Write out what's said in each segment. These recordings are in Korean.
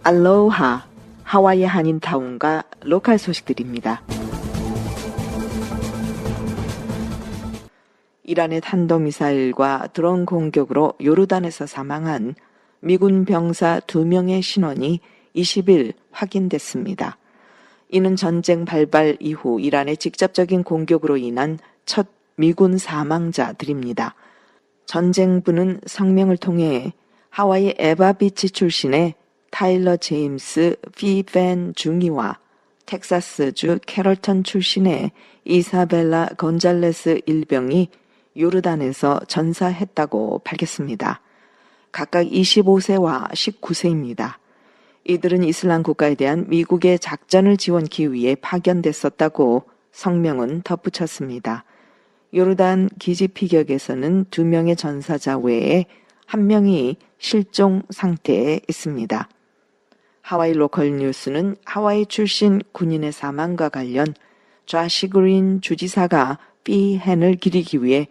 알로하, 하와이 한인타운과 로컬 소식들입니다. 이란의 탄도미사일과 드론 공격으로 요르단에서 사망한 미군 병사 2명의 신원이 20일 확인됐습니다. 이는 전쟁 발발 이후 이란의 직접적인 공격으로 인한 첫 미군 사망자들입니다. 전쟁부는 성명을 통해 하와이 에바비치 출신의 타일러 제임스 피벤 중위와 텍사스주 캐럴턴 출신의 이사벨라 건잘레스 일병이 요르단에서 전사했다고 밝혔습니다. 각각 25세와 19세입니다. 이들은 이슬람 국가에 대한 미국의 작전을 지원하기 위해 파견됐었다고 성명은 덧붙였습니다. 요르단 기지 피격에서는 2명의 전사자 외에 1명이 실종 상태에 있습니다. 하와이 로컬 뉴스는 하와이 출신 군인의 사망과 관련 좌시 그린 주지사가 피헨을 기리기 위해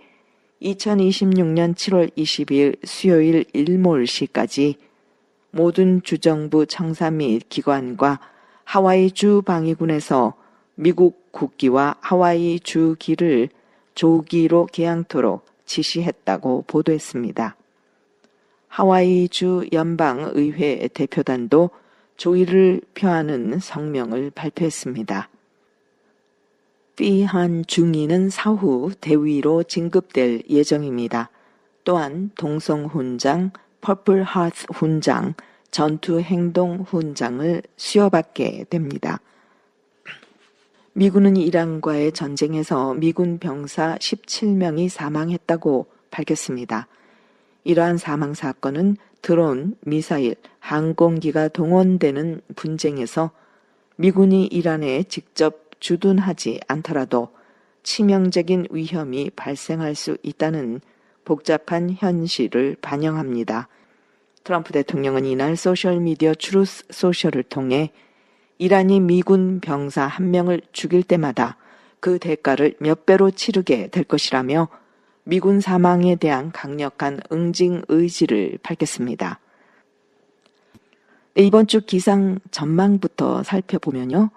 2026년 7월 22일 수요일 일몰시까지 모든 주정부 청사 및 기관과 하와이 주 방위군에서 미국 국기와 하와이 주기를 조기로 개양토록 지시했다고 보도했습니다. 하와이 주 연방의회 대표단도 조의를 표하는 성명을 발표했습니다. 피한 중위는 사후 대위로 진급될 예정입니다. 또한 동성 훈장, 퍼플 하트 훈장, 전투 행동 훈장을 수여받게 됩니다. 미군은 이란과의 전쟁에서 미군 병사 17명이 사망했다고 밝혔습니다. 이러한 사망 사건은 드론, 미사일, 항공기가 동원되는 분쟁에서 미군이 이란에 직접 주둔하지 않더라도 치명적인 위험이 발생할 수 있다는 복잡한 현실을 반영합니다. 트럼프 대통령은 이날 소셜미디어 트루스 소셜을 통해 이란이 미군 병사 1명을 죽일 때마다 그 대가를 몇 배로 치르게 될 것이라며 미군 사망에 대한 강력한 응징 의지를 밝혔습니다. 이번 주 기상 전망부터 살펴보면요.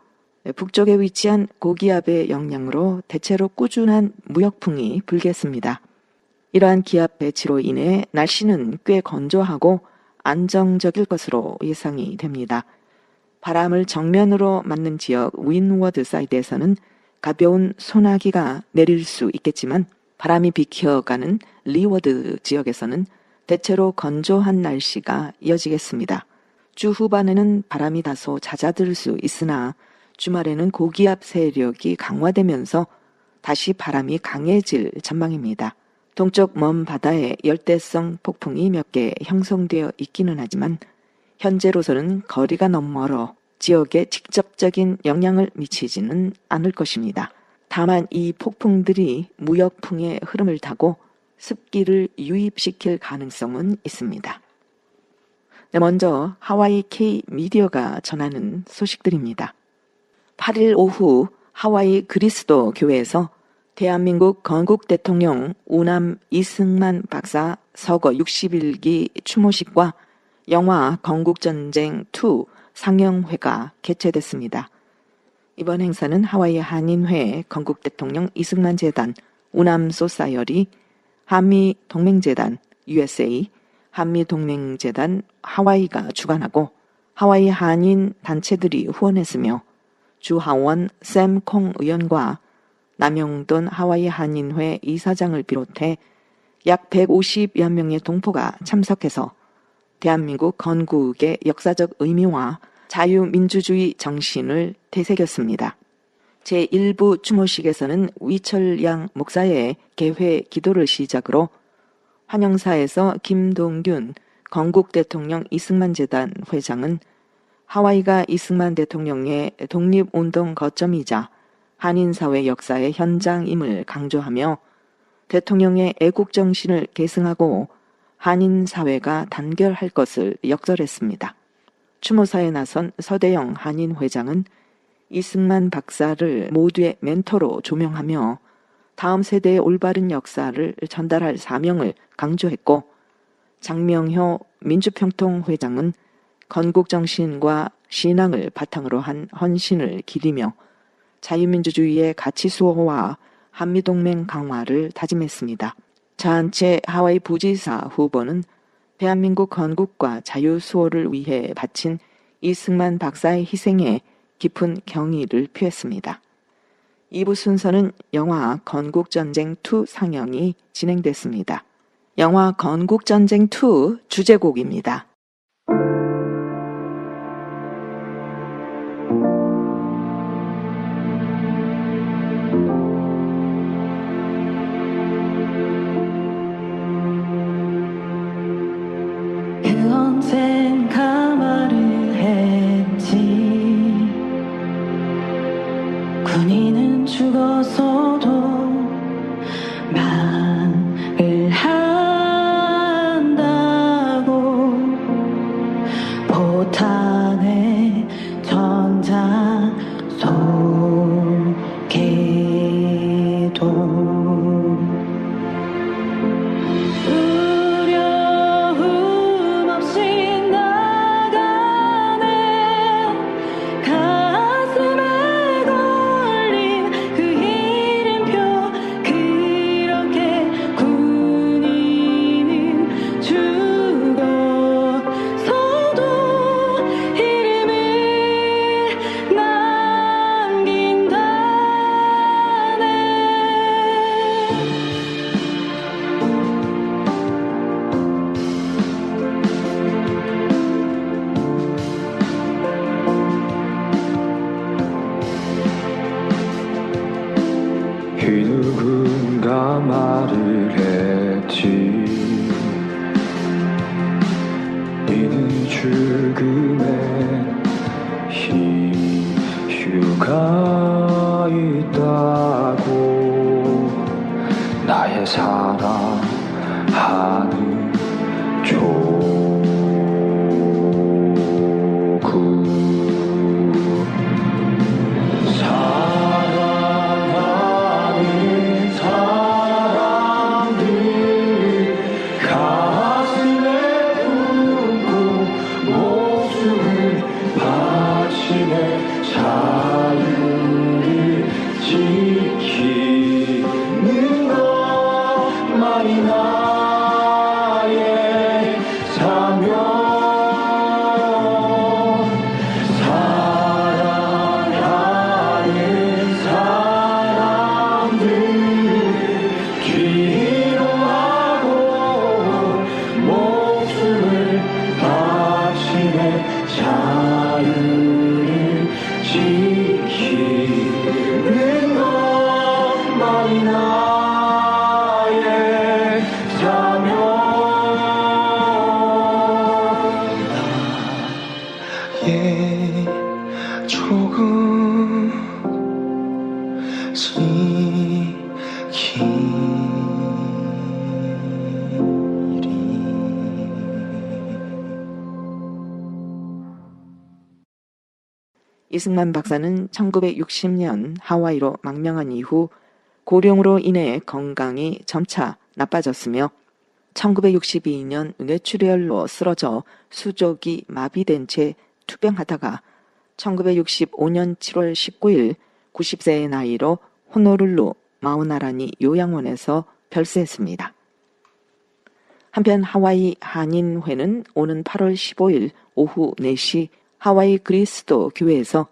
북쪽에 위치한 고기압의 영향으로 대체로 꾸준한 무역풍이 불겠습니다. 이러한 기압 배치로 인해 날씨는 꽤 건조하고 안정적일 것으로 예상이 됩니다. 바람을 정면으로 맞는 지역 윈워드 사이드에서는 가벼운 소나기가 내릴 수 있겠지만 바람이 비켜가는 리워드 지역에서는 대체로 건조한 날씨가 이어지겠습니다. 주 후반에는 바람이 다소 잦아들 수 있으나 주말에는 고기압 세력이 강화되면서 다시 바람이 강해질 전망입니다. 동쪽 먼 바다에 열대성 폭풍이 몇 개 형성되어 있기는 하지만 현재로서는 거리가 너무 멀어 지역에 직접적인 영향을 미치지는 않을 것입니다. 다만 이 폭풍들이 무역풍의 흐름을 타고 습기를 유입시킬 가능성은 있습니다. 먼저 하와이 K-미디어가 전하는 소식들입니다. 8일 오후 하와이 그리스도 교회에서 대한민국 건국 대통령 우남 이승만 박사 서거 60일기 추모식과 영화 건국전쟁 2 상영회가 개최됐습니다. 이번 행사는 하와이 한인회 건국 대통령 이승만 재단 우남 소사이어리 한미동맹재단 USA 한미동맹재단 하와이가 주관하고 하와이 한인 단체들이 후원했으며 주하원 샘콩 의원과 남영돈 하와이 한인회 이사장을 비롯해 약 150여 명의 동포가 참석해서 대한민국 건국의 역사적 의미와 자유민주주의 정신을 되새겼습니다. 제1부 추모식에서는 위철양 목사의 개회 기도를 시작으로 환영사에서 김동균 건국대통령 이승만재단 회장은 하와이가 이승만 대통령의 독립운동 거점이자 한인사회 역사의 현장임을 강조하며 대통령의 애국정신을 계승하고 한인사회가 단결할 것을 역설했습니다. 추모사에 나선 서대영 한인회장은 이승만 박사를 모두의 멘토로 조명하며 다음 세대의 올바른 역사를 전달할 사명을 강조했고 장명효 민주평통회장은 건국 정신과 신앙을 바탕으로 한 헌신을 기리며 자유민주주의의 가치 수호와 한미동맹 강화를 다짐했습니다. 자한체 하와이 부지사 후보는 대한민국 건국과 자유 수호를 위해 바친 이승만 박사의 희생에 깊은 경의를 표했습니다. 2부 순서는 영화 건국전쟁 2 상영이 진행됐습니다. 영화 건국전쟁 2 주제곡입니다. 그 언젠가 말을 했지. 군인은 죽어서도 말을 한다고. 포탄의 전장 속에도 두려움 없이 나가네. 가슴에 걸린 그 이름표. 그렇게 군인은 죽어서도 이름을 남긴다네. 그 누군가 말을 했지. 이는 죽음에 이유가 있다고. 나의 사랑하는 조국. 사랑하는 사람들 가슴에 품고 목숨을 바치네. 자유를 지키는 것만이 나의 사명. 사랑하는 사람들 기도하고 목숨을 바치네. 자유를 지키는 것만이 나의 사명. 나의 조금 이승만 박사는 1960년 하와이로 망명한 이후 고령으로 인해 건강이 점차 나빠졌으며 1962년 뇌출혈로 쓰러져 수족이 마비된 채 투병하다가 1965년 7월 19일 90세의 나이로 호노룰루 마우나라니 요양원에서 별세했습니다. 한편 하와이 한인회는 오는 8월 15일 오후 4시 하와이 그리스도 교회에서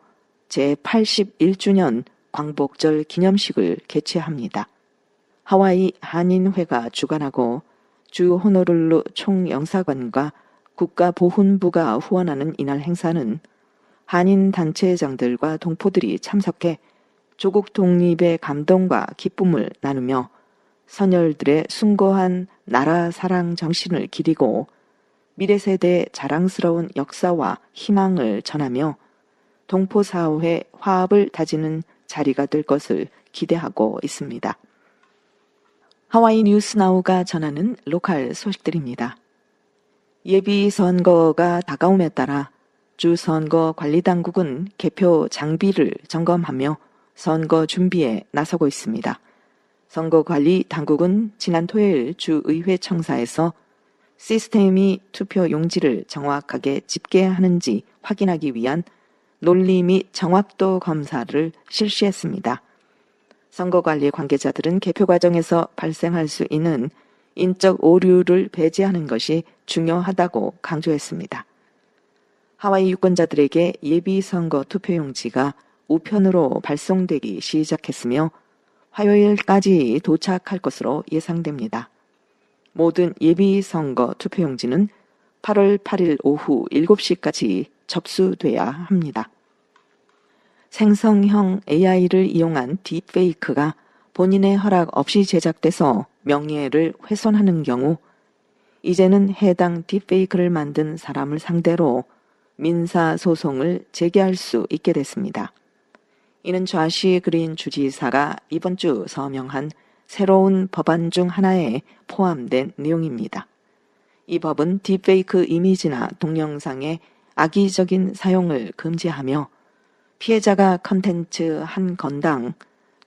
제81주년 광복절 기념식을 개최합니다. 하와이 한인회가 주관하고 주 호노룰루 총영사관과 국가보훈부가 후원하는 이날 행사는 한인 단체장들과 동포들이 참석해 조국 독립의 감동과 기쁨을 나누며 선열들의 숭고한 나라 사랑 정신을 기리고 미래 세대의 자랑스러운 역사와 희망을 전하며 동포사회 화합을 다지는 자리가 될 것을 기대하고 있습니다. 하와이 뉴스나우가 전하는 로컬 소식들입니다. 예비 선거가 다가옴에 따라 주 선거관리당국은 개표 장비를 점검하며 선거 준비에 나서고 있습니다. 선거관리당국은 지난 토요일 주의회 청사에서 시스템이 투표 용지를 정확하게 집계하는지 확인하기 위한 논리 및 정확도 검사를 실시했습니다. 선거관리 관계자들은 개표 과정에서 발생할 수 있는 인적 오류를 배제하는 것이 중요하다고 강조했습니다. 하와이 유권자들에게 예비선거 투표용지가 우편으로 발송되기 시작했으며 화요일까지 도착할 것으로 예상됩니다. 모든 예비선거 투표용지는 8월 8일 오후 7시까지 접수돼야 합니다. 생성형 AI를 이용한 딥페이크가 본인의 허락 없이 제작돼서 명예를 훼손하는 경우 이제는 해당 딥페이크를 만든 사람을 상대로 민사소송을 제기할 수 있게 됐습니다. 이는 좌시 그린 주지사가 이번 주 서명한 새로운 법안 중 하나에 포함된 내용입니다. 이 법은 딥페이크 이미지나 동영상의 악의적인 사용을 금지하며 피해자가 컨텐츠 한 건당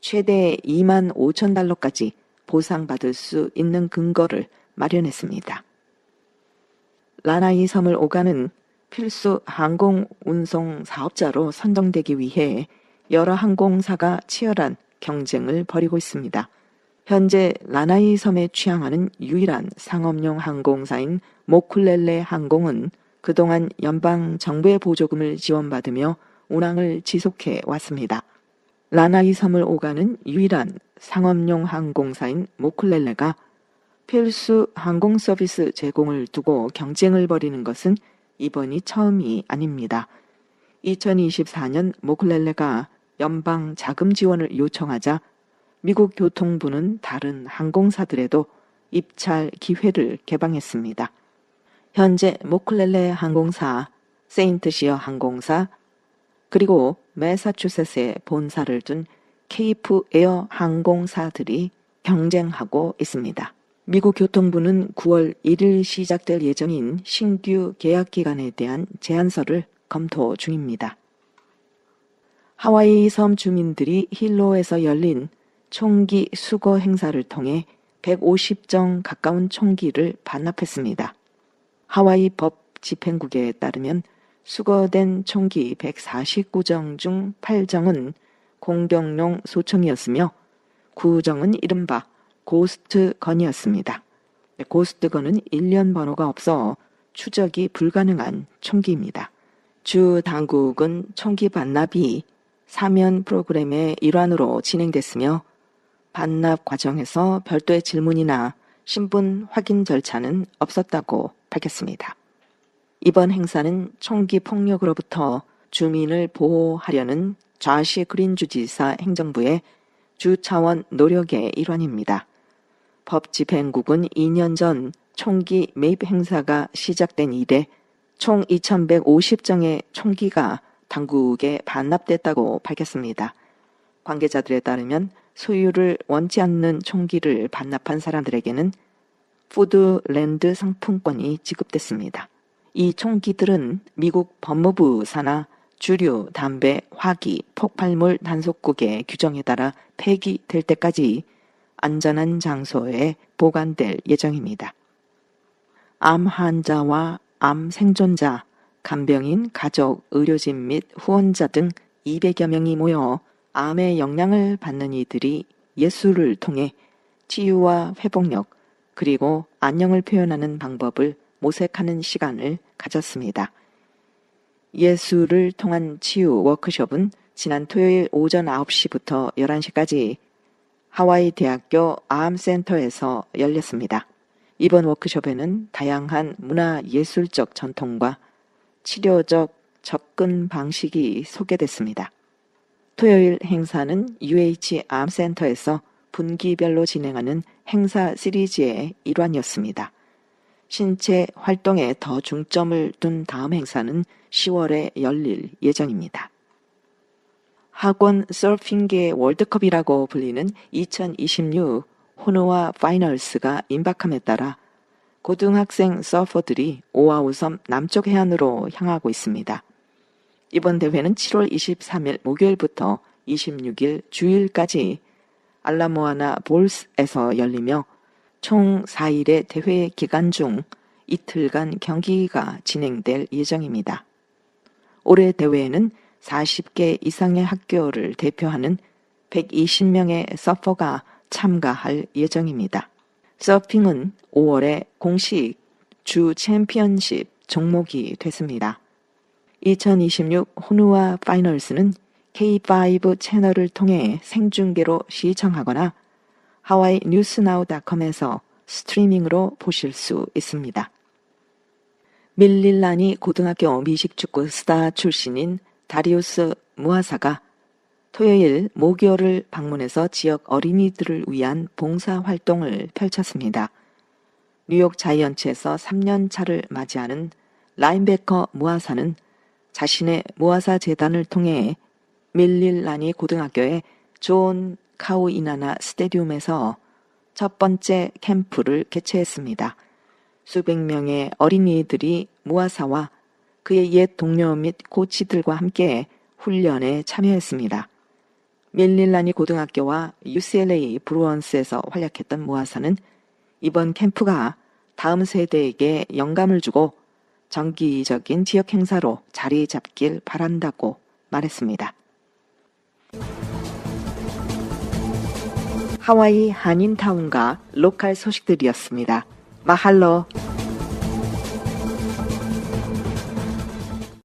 최대 2만 5천 달러까지 보상받을 수 있는 근거를 마련했습니다. 라나이 섬을 오가는 필수 항공 운송 사업자로 선정되기 위해 여러 항공사가 치열한 경쟁을 벌이고 있습니다. 현재 라나이 섬에 취항하는 유일한 상업용 항공사인 모쿨렐레 항공은 그동안 연방 정부의 보조금을 지원받으며 운항을 지속해 왔습니다. 라나이 섬을 오가는 유일한 상업용 항공사인 모쿨렐레가 필수 항공 서비스 제공을 두고 경쟁을 벌이는 것은 이번이 처음이 아닙니다. 2024년 모쿨렐레가 연방 자금 지원을 요청하자 미국 교통부는 다른 항공사들에도 입찰 기회를 개방했습니다. 현재 모쿨렐레 항공사, 세인트시어 항공사, 그리고 매사추세츠에 본사를 둔 케이프 에어 항공사들이 경쟁하고 있습니다. 미국 교통부는 9월 1일 시작될 예정인 신규 계약 기간에 대한 제안서를 검토 중입니다. 하와이 섬 주민들이 힐로에서 열린 총기 수거 행사를 통해 150정 가까운 총기를 반납했습니다. 하와이 법 집행국에 따르면 수거된 총기 149정 중 8정은 공격용 소총이었으며 9정은 이른바 고스트 건이었습니다. 고스트 건은 일련 번호가 없어 추적이 불가능한 총기입니다. 주 당국은 총기 반납이 사면 프로그램의 일환으로 진행됐으며 반납 과정에서 별도의 질문이나 신분 확인 절차는 없었다고 밝혔습니다. 이번 행사는 총기 폭력으로부터 주민을 보호하려는 좌시 그린 주지사 행정부의 주 차원 노력의 일환입니다. 법 집행국은 2년 전 총기 매입 행사가 시작된 이래 총 2,150정의 총기가 당국에 반납됐다고 밝혔습니다. 관계자들에 따르면 소유를 원치 않는 총기를 반납한 사람들에게는 푸드랜드 상품권이 지급됐습니다. 이 총기들은 미국 법무부 산하 주류, 담배, 화기, 폭발물 단속국의 규정에 따라 폐기될 때까지 안전한 장소에 보관될 예정입니다. 암 환자와 암 생존자, 간병인, 가족, 의료진 및 후원자 등 200여 명이 모여 암의 영향을 받는 이들이 예술을 통해 치유와 회복력 그리고 안녕을 표현하는 방법을 모색하는 시간을 가졌습니다. 예술을 통한 치유 워크숍은 지난 토요일 오전 9시부터 11시까지 하와이 대학교 암센터에서 열렸습니다. 이번 워크숍에는 다양한 문화예술적 전통과 치료적 접근 방식이 소개됐습니다. 토요일 행사는 UH 암센터에서 분기별로 진행하는 행사 시리즈의 일환이었습니다. 신체 활동에 더 중점을 둔 다음 행사는 10월에 열릴 예정입니다. 학원 서핑계 월드컵이라고 불리는 2026 호누아 파이널스가 임박함에 따라 고등학생 서퍼들이 오아후 섬 남쪽 해안으로 향하고 있습니다. 이번 대회는 7월 23일 목요일부터 26일 주일까지 알라모아나 볼스에서 열리며 총 4일의 대회 기간 중 이틀간 경기가 진행될 예정입니다. 올해 대회에는 40개 이상의 학교를 대표하는 120명의 서퍼가 참가할 예정입니다. 서핑은 5월에 공식 주 챔피언십 종목이 됐습니다. 2026 호누아 파이널스는 K5 채널을 통해 생중계로 시청하거나 하와이 뉴스나우.com에서 스트리밍으로 보실 수 있습니다. 밀릴라니 고등학교 미식축구 스타 출신인 다리우스 무아사가 토요일 모교를 방문해서 지역 어린이들을 위한 봉사활동을 펼쳤습니다. 뉴욕 자이언츠에서 3년 차를 맞이하는 라인베커 무아사는 자신의 무아사 재단을 통해 밀릴라니 고등학교의 존 카우이나나 스테디움에서 첫 번째 캠프를 개최했습니다. 수백 명의 어린이들이 무아사와 그의 옛 동료 및 코치들과 함께 훈련에 참여했습니다. 밀릴라니 고등학교와 UCLA 브루언스에서 활약했던 무아사는 이번 캠프가 다음 세대에게 영감을 주고 정기적인 지역 행사로 자리 잡길 바란다고 말했습니다. 하와이 한인타운과 로컬 소식들이었습니다. 마할로.